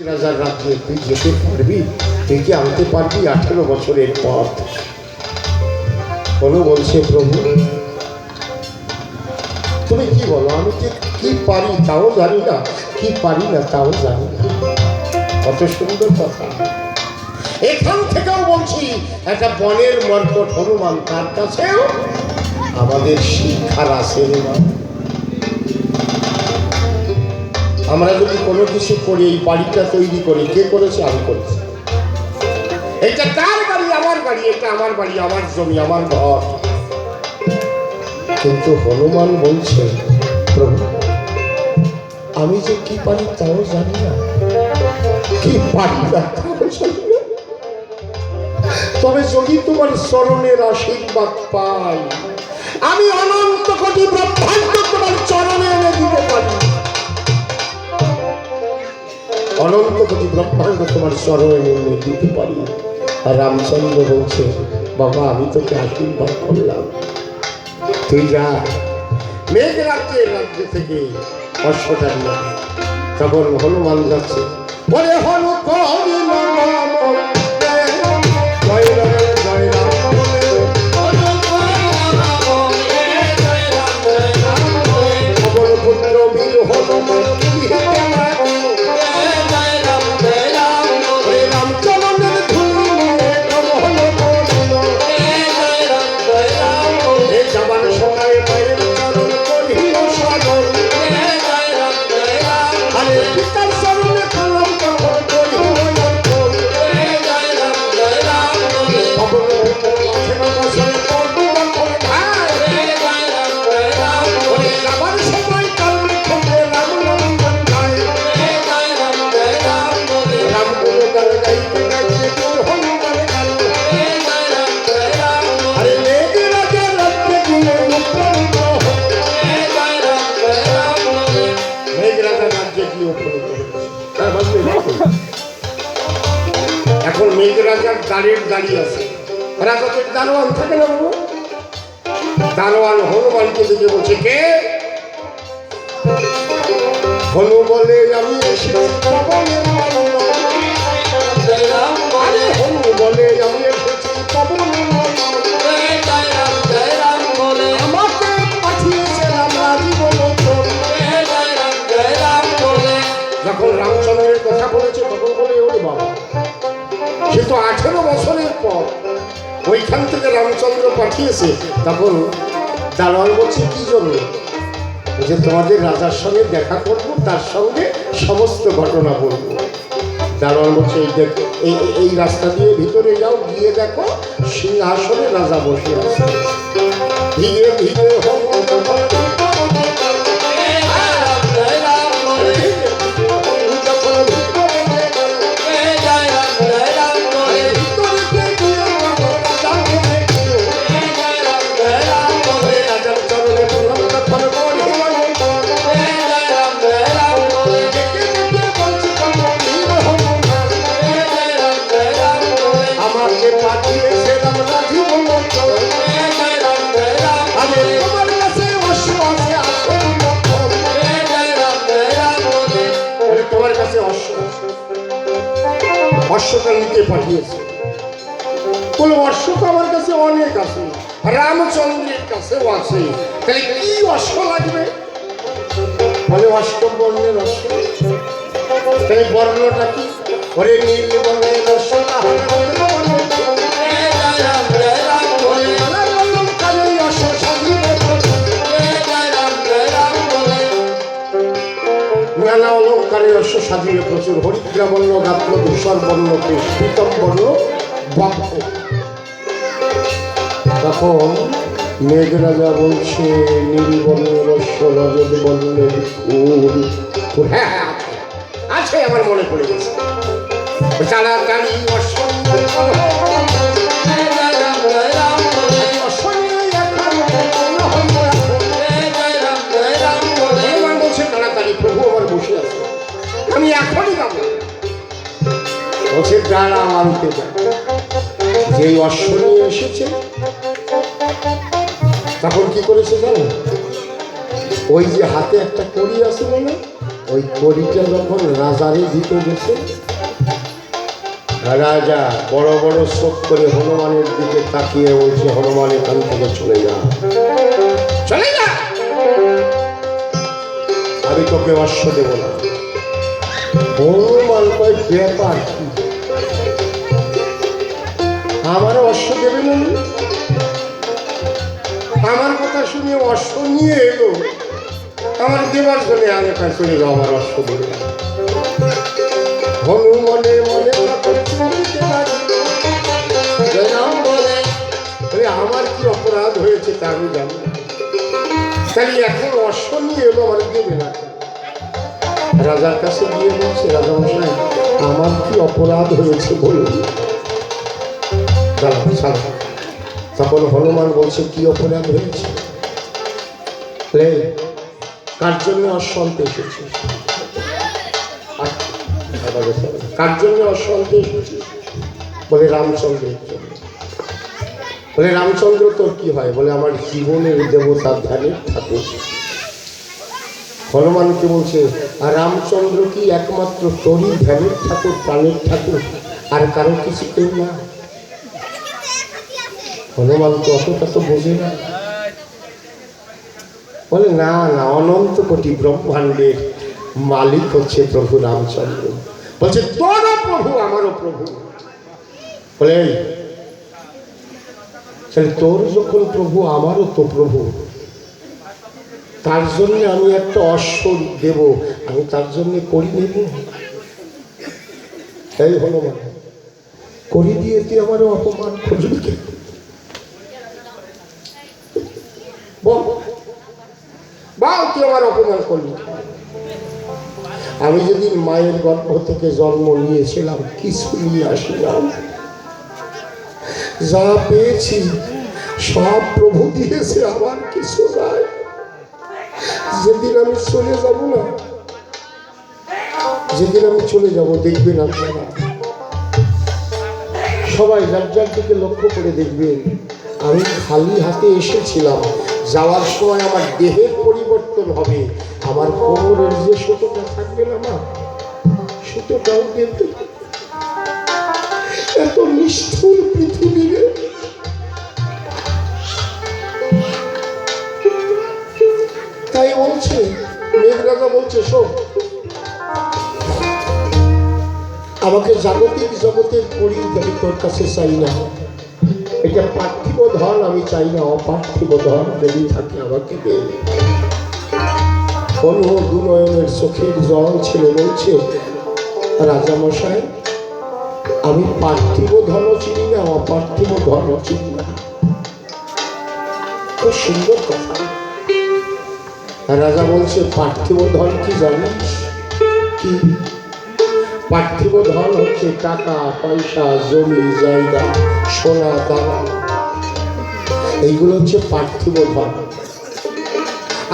রাজার রাজ্যে তুই যেতে পারবি? তুই কি আনতে পারবি 18 বছরের পথ? কোনো বলছে, প্রভু তুমি কি বলো, আমি যে কি পারি তাও জানি না, কি পারি না তাও জানি না। কত সুন্দর কথা। এখান থেকেও বলছি, একটা বনের মর্কট হনুমান, তার কাছেও আমাদের শিক্ষার আছে। আমরা যদি কোনো কিছু করি, এই বাড়িটা তৈরি করি, কে করেছে? আমি করেছি। এটা কার বাড়ি? আমার বাড়ি। এটা আমার বাড়ি, আমার জমি, আমার ঘর। কিন্তু হনুমান বলছে, প্রভু আমি যে কি পারি তাও জানি না, কি পারি না তাও জানি না। তবে যদি তোমার চরণের আশীর্বাদ পাই, আমি অনন্ত কোটি ব্রহ্মাণ্ড তোমার চরণে এনে দিতে পারি। অনন্ত কোটি ব্রহ্মাণ্ড তোমার চরণে এনে দিতে পারি। আর রামচন্দ্র বলছে, বাবা আমি তোকে আশীর্বাদ করলাম, তুই যা মেঘ রাজ্যের রাজ্য থেকে অশ্বটা নিয়ে। তখন হনুমান যাচ্ছে, বলে হনু করি এখন মেঘ রাজার গাড়ির দাঁড়িয়ে আছে। রাজাদের দারোয়ান থাকে না বাবু? দারোয়ান হনুমানকে দিকে বলছে, কে? হনু বলে, আমি এসেছি পবনের মন্ডল। হনু বলে, আমি এসেছি পবনের মন্ডল। আমাকে পাঠিয়েছে রামরাজীবন। যখন রামচন্দ্রের কথা বলেছে তখন বলে, ওরে বাবা সে তো 18 বছরের পর ওইখান থেকে রামচন্দ্র পাঠিয়েছে। তখন দারোয়ান বলছে, কি জন্য? যে তোমাদের রাজার সঙ্গে দেখা করব, তার সঙ্গে সমস্ত ঘটনা বলবো। দারোয়ান বলছে, এই রাস্তা দিয়ে ভিতরে যাও, গিয়ে দেখো সিংহাসনে রাজা বসে আছে। ধীরে ধীরে অশ্বটা নিতে পাঠিয়েছে। বলে, অশ্ব তো আমার কাছে অনেক আছে, রামচন্দ্রের কাছেও আছে, তাহলে কি অশ্ব লাগবে? বলে, অষ্টবর্ণের অশ্ব। তাহলে বর্ণটা কি? ওরে নীল বর্ণের অশ্ব। নানা অলঙ্কারের অশ্ব সাজিয়ে প্রচুর, হরিদ্রা বর্ণ গাত্র, ধূসর বর্ণ কেশ, পীতম বর্ণ বক্ষ। তখন মেঘরাজা বলছে, নীল বর্ণের অশ্ব, রজত বর্ণের ফুল। হ্যাঁ আছে, আমার মনে পড়ে গেছে। তাড়াতাড়ি অশ্ব আমি এখনই যাবো। বলছে, দাঁড়া আনতে যায়। যেই অশ্ব নিয়ে এসেছে তখন কি করেছে জানো? ওই যে হাতে একটা কড়ি আছে না, ওই কড়িটা যখন রাজারে দিতে গেছে, রাজা বড় বড় চোখ করে হনুমানের দিকে তাকিয়ে বলছে, হনুমান এখান থেকে চলে যা, চলে যা, আমি তোকে অশ্ব দেব না। হনুমান কয়, ব্যাপার কি, আমার অশ্ব দেবে না? আমার কথা শুনে অশ্ব নিয়ে এলো, আমার দেবার জন্য আগে কাছে চলে যাও, আমার অশ্ব দেবে না। হনুমানের মনে বলে, আমার কি অপরাধ হয়েছে তা আমি জানি, তাহলে এখন অশ্ব নিয়ে এলো, আমার দেবে না। রাজার কাছে গিয়ে বলছে, রাজা মশাই আমার কি অপরাধ হয়েছে বলুন। তখন হনুমান বলছে, কি অপরাধ হয়েছে? কার জন্য অশ্ব আনতে এসেছিস? কার জন্য অশ্ব আনতে এসেছিস? বলে রামচন্দ্রের জন্য। বলে রামচন্দ্র তোর কি হয়? বলে আমার জীবনের দেবতা ধ্যানের ঠাকুর। হনুমানকে বলছে, আর রামচন্দ্র কি একমাত্র তোরই ধ্যানের ঠাকুর, প্রাণের ঠাকুর, আর কারো কিছু কেউ না? হনুমান তো অতটা তো বোঝে না। বলে না না, অনন্ত কোটি ব্রহ্মাণ্ডের মালিক হচ্ছে প্রভু রামচন্দ্র। বলছে তোরও প্রভু আমারও প্রভু। বলে তোর যখন প্রভু আমারও তো প্রভু, তার জন্য আমি একটা অশ্ব দেব, আমি তার জন্য করি নেব? এই হনুমান, করি দিয়ে তুই আমারও অপমান করবি কেন? বল তুই আমার অপমান করবি? আমি যেদিন মায়ের গর্ভ থেকে জন্ম নিয়েছিলাম কিছু নিয়ে আসিলাম, যা পেয়েছি সব প্রভু দিয়েছে, আমার কিছু নাই। যেদিন আমি চলে যাব না, যেদিন আমি চলে যাব, দেখবেন আপনারা সবাই যার দিকে লক্ষ্য করে দেখবেন, আমি খালি হাতে এসেছিলাম, যাওয়ার সময় আমার দেহের পরিবর্তন হবে, আমার কোমরের যে সুতোটা থাকবে না মা, সুতোটাও কিন্তু এত নিষ্ঠুর পৃথিবীরে। তাই বলছে মেঘরাজা বলছে, শোন, আমাকে জাগতিক জগতের করি আমি তোর কাছে চাই না, এটা পার্থিব ধন আমি চাই না, অপার্থিব ধন যদি থাকে আমাকে দে। দুনয়নের চোখের জল ছিল, বলছে রাজামশাই আমি পার্থিব ধনও চিনি না, অপার্থিব ধনও চিনি না। খুব সুন্দর কথা। রাজা বলছে পার্থিব ধন কি জানিস? কি? পার্থিব ধন হচ্ছে টাকা পয়সা, জমি জায়গা, সোনা দানা, এইগুলো হচ্ছে পার্থিব ধন।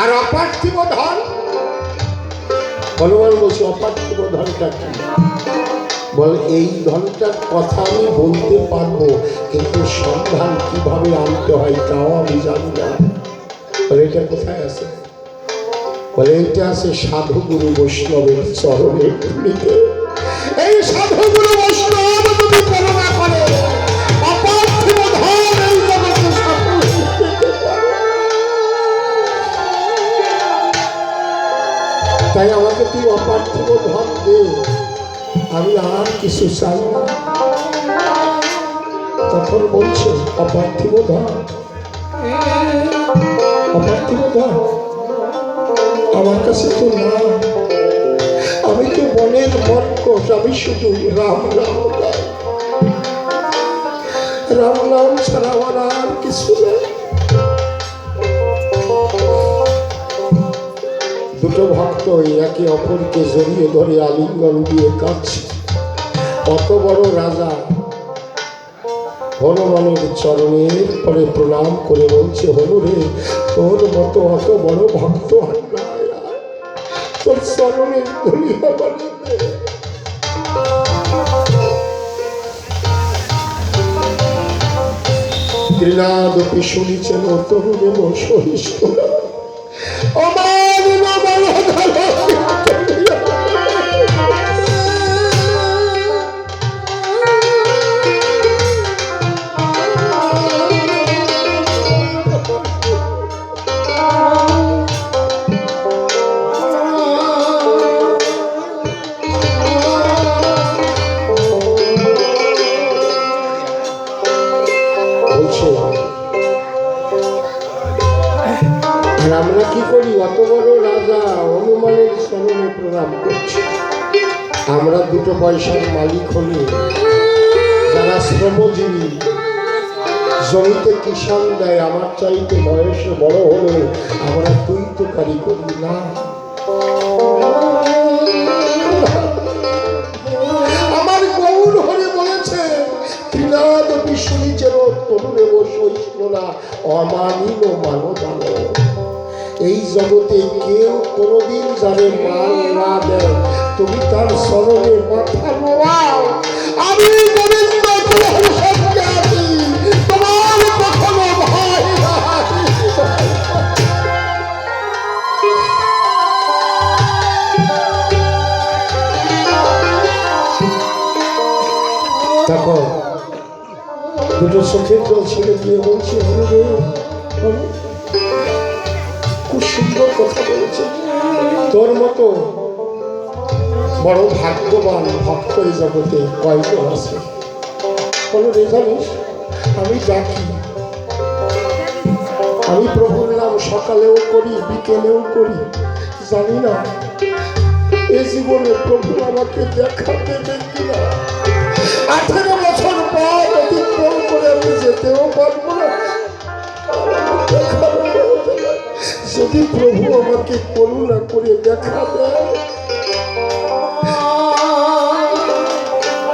আর অপার্থিব ধন, হনুমান বলছে অপার্থিব ধনটা কি? বল এই ধনটার কথা আমি বলতে পারবো, কিন্তু সন্ধান কিভাবে আনতে হয় তাও আমি জানি না। বলে এটা কোথায় আছে? বলে এটা আছে সাধুগুরু বৈষ্ণবের চরণের ধুলিতে। এই সাধুগুরু বৈষ্ণব যদি করুণা করে, অপার্থিব ধন এই জগতে সকল পেতে পারে। তাই আমাকে তুই অপার্থিব ধন দে, আমি আর কিছু চাই না। তখন বলছে অপার্থিব ধন, অপার্থিব ধন আমার কাছে তো না, আমি তো বনের মর্কট, আমি শুধু রাম রাম রাম নাম ছাড়া আমার আর কিছু নেই। দুটো ভক্ত একে অপরকে জড়িয়ে ধরে আলিঙ্গন দিয়ে কাঁদছে। অত বড় রাজা হনুমানের চরণের পরে প্রণাম করে বলছে, হনুরে তোর মতো অত বড় ভক্ত আর নাই, তোর চরণের ধুলি আমার গৃণাদপি শুনিছেন তরুণ সহিষ্ণুরা, অমান আমরা দুটো পয়সার মালিক হলে, যারা শ্রমজীবী জমিতে কিষান দেয়, আমার চাইতে বয়সে বড় হলে আমরা তুই তো কারি করি না। আমার গৌর হরে বলেছে, ত্রিনাদ বিষ্ণু যেন তরুণে বসিল না অমানিল মানদান। এই জগতে কেউ কোনোদিন যারে মান না দেয়, তুমি তার স্মরণে মাথা নোয়াও। আমি গোবিন্দ সঙ্গে আছি, তোমার কখনো ভয় নাই। তখন দুটো চোখের জল ছেড়ে দিয়ে বলছে, খুব সুন্দর কথা বলেছে, তোর মতো বড় ভাগ্যবান ভক্ত এই জগতে কয়জন আছে? বলো রে, জানিস আমি ডাকি, আমি প্রভুর নাম সকালেও করি বিকেলেও করি, জানি না এই জীবনে প্রভু আমাকে দেখা দেবে কিনা। 18 বছর পর অতিক্রম করে আমি যেতেও পারবো না। যদি প্রভু আমাকে করুণা করে দেখা দেয়।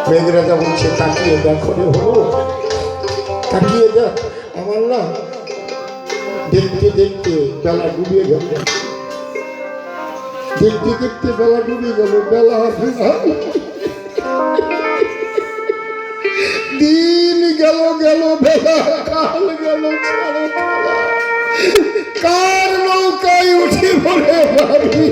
মেঘরাজা বলছে, তাকিয়ে দেখো রে, হলো তাকিয়ে দেখ। আমার না দেখতে দেখতে বেলা ডুবে গেল, দেখতে দেখতে বেলা ডুবে গেল, বেলা দিন গেল গেল, বেলা কাল গেল, কার নৌকায় উঠে পড়ে ভাবি।